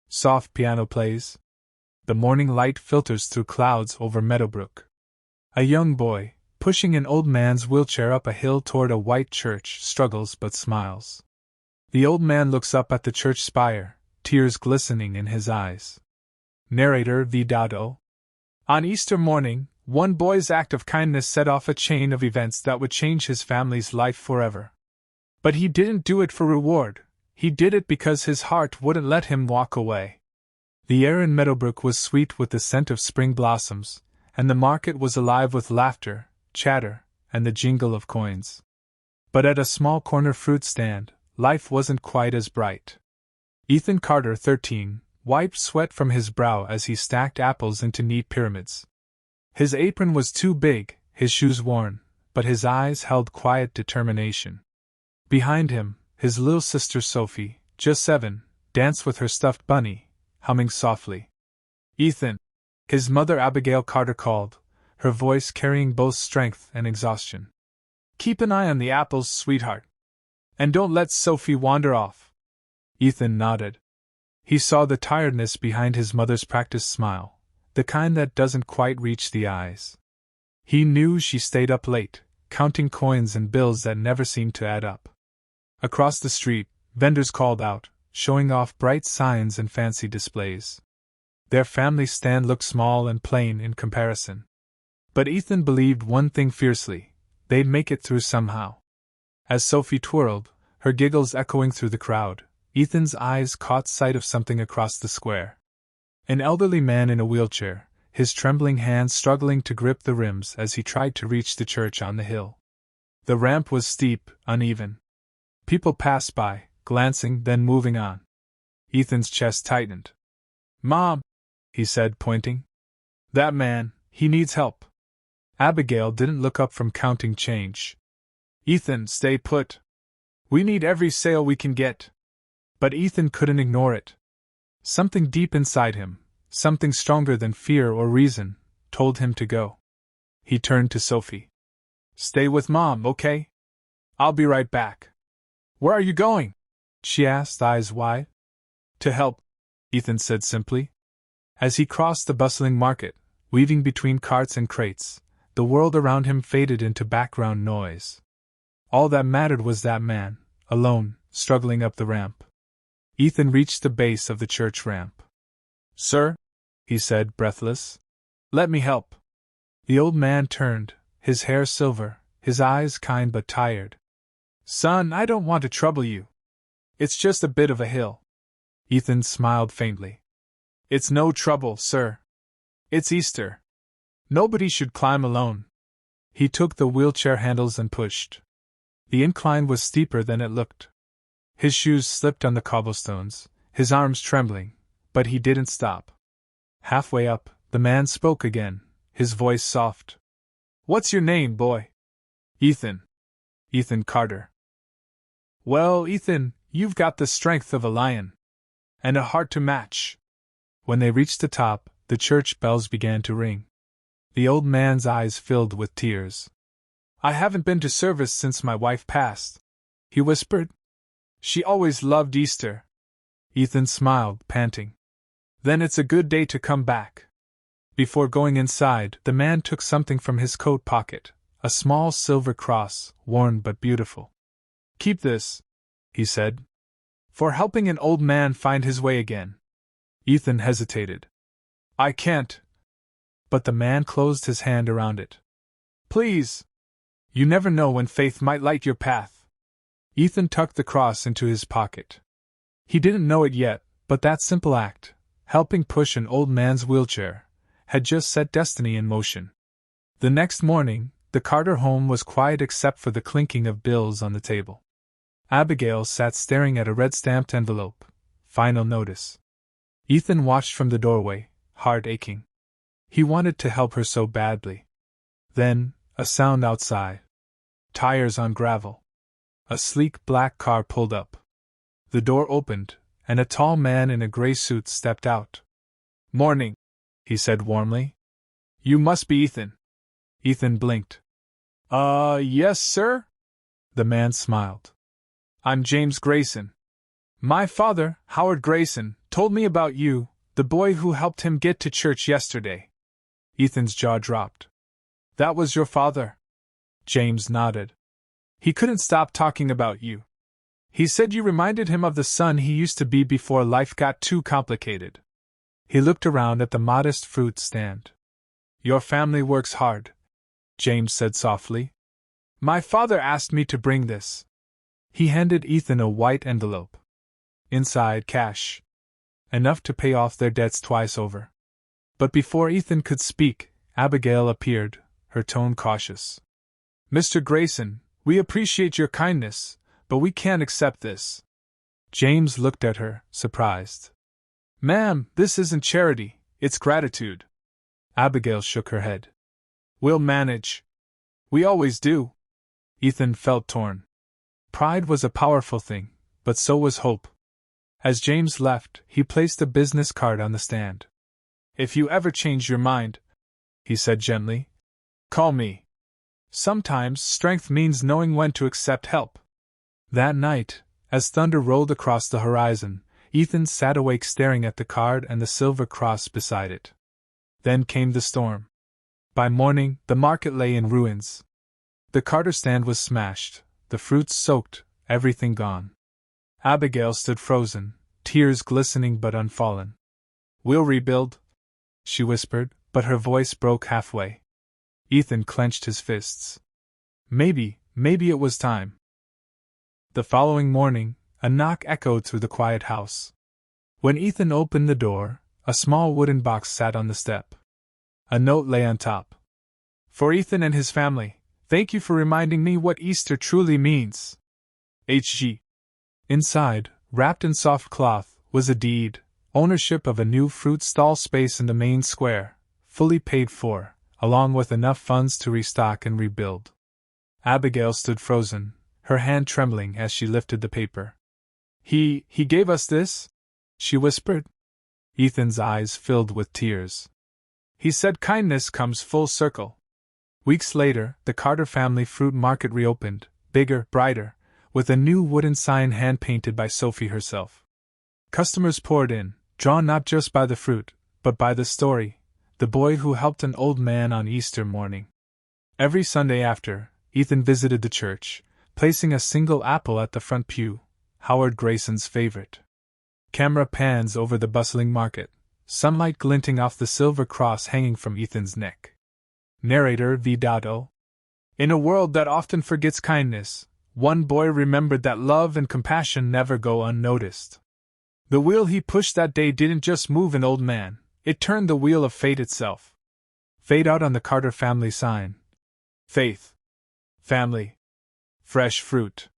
Soft piano plays. The morning light filters through clouds over Meadowbrook. A young boy, pushing an old man's wheelchair up a hill toward a white church, struggles but smiles. The old man looks up at the church spire, tears glistening in his eyes. Narrator V. Dado. On Easter morning, one boy's act of kindness set off a chain of events that would change his family's life forever. But he didn't do it for reward, he did it because his heart wouldn't let him walk away. The air in Meadowbrook was sweet with the scent of spring blossoms, and the market was alive with laughter, chatter, and the jingle of coins. But at a small corner fruit stand, life wasn't quite as bright. Ethan Carter, 13, wiped sweat from his brow as he stacked apples into neat pyramids. His apron was too big, his shoes worn, but his eyes held quiet determination. Behind him, his little sister Sophie, just 7, danced with her stuffed bunny, humming softly. "Ethan!" his mother Abigail Carter called, her voice carrying both strength and exhaustion. "Keep an eye on the apples, sweetheart. And don't let Sophie wander off." Ethan nodded. He saw the tiredness behind his mother's practiced smile, the kind that doesn't quite reach the eyes. He knew she stayed up late, counting coins and bills that never seemed to add up. Across the street, vendors called out, showing off bright signs and fancy displays. Their family stand looked small and plain in comparison. But Ethan believed one thing fiercely: they'd make it through somehow. As Sophie twirled, her giggles echoing through the crowd, Ethan's eyes caught sight of something across the square. An elderly man in a wheelchair, his trembling hands struggling to grip the rims as he tried to reach the church on the hill. The ramp was steep, uneven. People passed by, glancing, then moving on. Ethan's chest tightened. "Mom," he said, pointing. "That man, he needs help." Abigail didn't look up from counting change. "Ethan, stay put. We need every sale we can get." But Ethan couldn't ignore it. Something deep inside him, something stronger than fear or reason, told him to go. He turned to Sophie. "Stay with Mom, okay? I'll be right back." "Where are you going?" she asked, eyes wide. "To help," Ethan said simply. As he crossed the bustling market, weaving between carts and crates, the world around him faded into background noise. All that mattered was that man, alone, struggling up the ramp. Ethan reached the base of the church ramp. "Sir," he said, breathless, "let me help." The old man turned, his hair silver, his eyes kind but tired. "Son, I don't want to trouble you. It's just a bit of a hill." Ethan smiled faintly. "It's no trouble, sir. It's Easter. Nobody should climb alone." He took the wheelchair handles and pushed. The incline was steeper than it looked. His shoes slipped on the cobblestones, his arms trembling, but he didn't stop. Halfway up, the man spoke again, his voice soft. "What's your name, boy?" "Ethan. Ethan Carter." "Well, Ethan, you've got the strength of a lion. And a heart to match." When they reached the top, the church bells began to ring. The old man's eyes filled with tears. "I haven't been to service since my wife passed," he whispered. "She always loved Easter." Ethan smiled, panting. "Then it's a good day to come back." Before going inside, the man took something from his coat pocket, a small silver cross, worn but beautiful. "Keep this," he said, "for helping an old man find his way again." Ethan hesitated. "I can't." But the man closed his hand around it. "Please. You never know when faith might light your path." Ethan tucked the cross into his pocket. He didn't know it yet, but that simple act, helping push an old man's wheelchair, had just set destiny in motion. The next morning, the Carter home was quiet except for the clinking of bills on the table. Abigail sat staring at a red-stamped envelope. Final notice. Ethan watched from the doorway, heart aching. He wanted to help her so badly. Then, a sound outside. Tires on gravel. A sleek black car pulled up. The door opened, and a tall man in a gray suit stepped out. "Morning," he said warmly. "You must be Ethan." Ethan blinked. Yes, sir?" The man smiled. "I'm James Grayson. My father, Howard Grayson, Told me about you, the boy who helped him get to church yesterday. Ethan's jaw dropped. That was your father? James nodded. He couldn't stop talking about you. He said you reminded him of the son he used to be before life got too complicated. He looked around at the modest fruit stand. Your family works hard, James said softly. My father asked me to bring this. He handed Ethan a white envelope. Inside, cash. Enough to pay off their debts twice over. But before Ethan could speak, Abigail appeared, her tone cautious. Mr. Grayson, we appreciate your kindness, but we can't accept this. James looked at her, surprised. Ma'am, this isn't charity, it's gratitude. Abigail shook her head. We'll manage. We always do. Ethan felt torn. Pride was a powerful thing, but so was hope. As James left, he placed a business card on the stand. If you ever change your mind, he said gently, call me. Sometimes strength means knowing when to accept help. That night, as thunder rolled across the horizon, Ethan sat awake staring at the card and the silver cross beside it. Then came the storm. By morning, the market lay in ruins. The carter stand was smashed, the fruits soaked, everything gone. Abigail stood frozen, tears glistening but unfallen. We'll rebuild, she whispered, but her voice broke halfway. Ethan clenched his fists. Maybe it was time. The following morning, a knock echoed through the quiet house. When Ethan opened the door, a small wooden box sat on the step. A note lay on top. For Ethan and his family, thank you for reminding me what Easter truly means. H.G. Inside, wrapped in soft cloth, was a deed, ownership of a new fruit stall space in the main square, fully paid for, along with enough funds to restock and rebuild. Abigail stood frozen, her hand trembling as she lifted the paper. He gave us this? She whispered. Ethan's eyes filled with tears. He said kindness comes full circle. Weeks later, the Carter family fruit market reopened, bigger, brighter, with a new wooden sign hand-painted by Sophie herself. Customers poured in, drawn not just by the fruit, but by the story, the boy who helped an old man on Easter morning. Every Sunday after, Ethan visited the church, placing a single apple at the front pew, Howard Grayson's favorite. Camera pans over the bustling market, sunlight glinting off the silver cross hanging from Ethan's neck. Narrator V. Dotto. In a world that often forgets kindness, one boy remembered that love and compassion never go unnoticed. The wheel he pushed that day didn't just move an old man, it turned the wheel of fate itself. Fade out on the Carter family sign. Faith. Family. Fresh fruit.